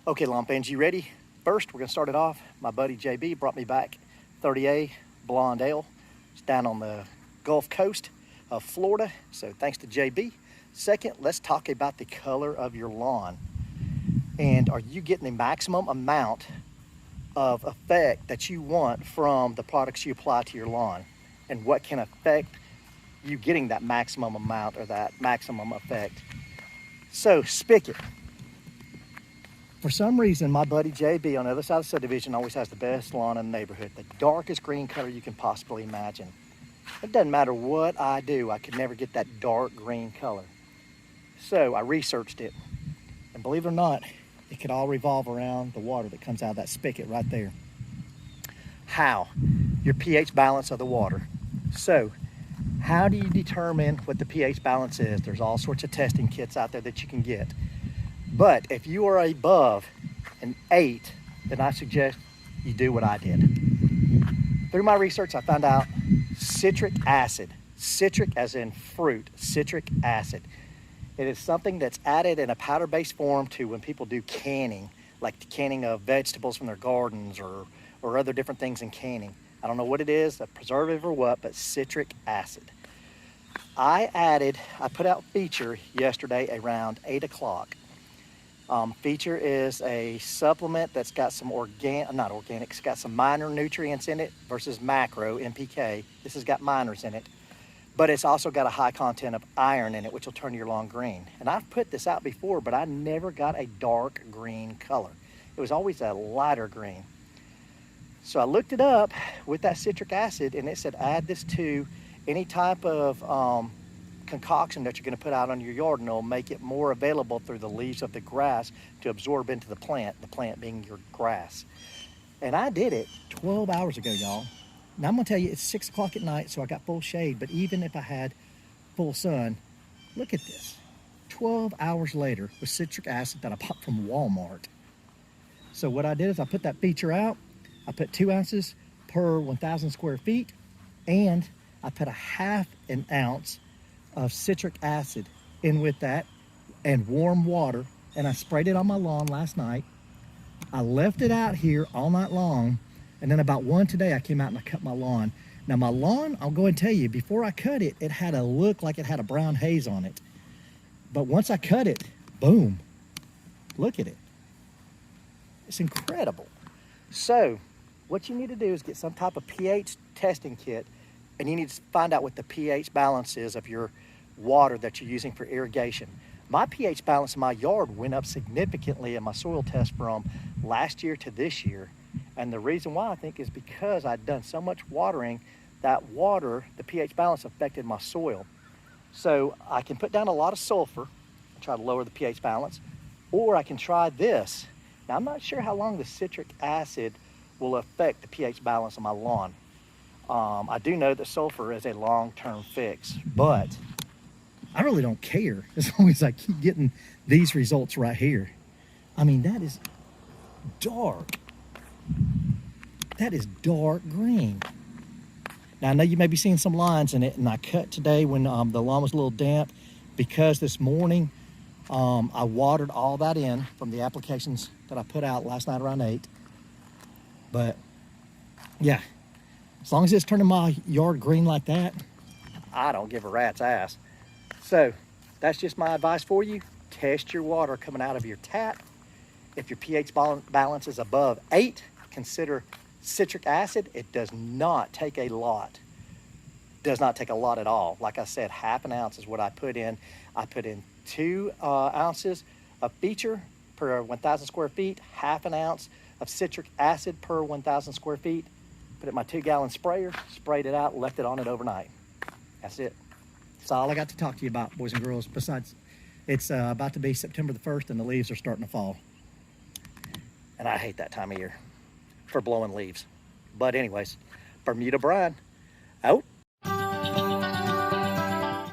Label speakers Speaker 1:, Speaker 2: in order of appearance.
Speaker 1: Okay, lawn fans, you ready? First, we're gonna start it off. My buddy JB brought me back 30A Blonde Ale. It's down on the Gulf Coast of Florida, so thanks to JB. Second, let's talk about the color of your lawn. And are you getting the maximum amount of effect that you want from the products you apply to your lawn? And what can affect you getting that maximum amount or that maximum effect? So, spigot. For some reason, my buddy JB on the other side of the subdivision always has the best lawn in the neighborhood, the darkest green color you can possibly imagine. It doesn't matter what I do, I could never get that dark green color. So I researched it, and believe it or not, it could all revolve around the water that comes out of that spigot right there. How? Your pH balance of the water. So, how do you determine what the pH balance is? There's all sorts of testing kits out there that you can get. But if you are above an 8, then I suggest you do what I did. Through my research, I found out citric acid, citric as in fruit, citric acid. It is something that's added in a powder-based form to when people do canning, like the canning of vegetables from their gardens or other different things in canning. I don't know what it is, a preservative or what, but citric acid. I put out Feature yesterday around 8 o'clock. Feature is a supplement that's got some it's got some minor nutrients in it versus macro, NPK. This has got minors in it, but it's also got a high content of iron in it, which will turn your lawn green. And I've put this out before, but I never got a dark green color. It was always a lighter green. So I looked it up with that citric acid, and it said add this to any type of concoction that you're going to put out on your yard, and it'll make it more available through the leaves of the grass to absorb into the plant being your grass. And I did it 12 hours ago, y'all. Now I'm going to tell you, it's 6 o'clock at night, so I got full shade, but even if I had full sun, look at this. 12 hours later with citric acid that I bought from Walmart. So what I did is I put that Feature out. I put 2 ounces per 1,000 square feet, and I put a half an ounce of citric acid in with that and warm water, and I sprayed it on my lawn last night. I left it out here all night long, and then about 1 today I came out and I cut my lawn. Now my lawn, I'll go and tell you, before I cut it, it had a look like it had a brown haze on it. But once I cut it, boom, look at it. It's incredible. So what you need to do is get some type of pH testing kit, and you need to find out what the pH balance is of your water that you're using for irrigation. My pH balance in my yard went up significantly in my soil test from last year to this year. And the reason why I think is because I'd done so much watering, that water, the pH balance affected my soil. So I can put down a lot of sulfur and try to lower the pH balance, or I can try this. Now I'm not sure how long the citric acid will affect the pH balance of my lawn. I do know that sulfur is a long-term fix, but I really don't care as long as I keep getting these results right here. I mean, that is dark. That is dark green. Now, I know you may be seeing some lines in it, and I cut today when the lawn was a little damp because this morning I watered all that in from the applications that I put out last night around 8. But, yeah. As long as it's turning my yard green like that, I don't give a rat's ass. So that's just my advice for you. Test your water coming out of your tap. If your pH balance is above 8, consider citric acid. It does not take a lot. Does not take a lot at all. Like I said, half an ounce is what I put in. I put in 2 ounces of Feature per 1,000 square feet, half an ounce of citric acid per 1,000 square feet. Put it in my 2-gallon sprayer, sprayed it out, left it on it overnight. That's it. That's all I got to talk to you about, boys and girls. Besides, it's about to be September the 1st and the leaves are starting to fall. And I hate that time of year for blowing leaves. But anyways, Bermuda Brian, out.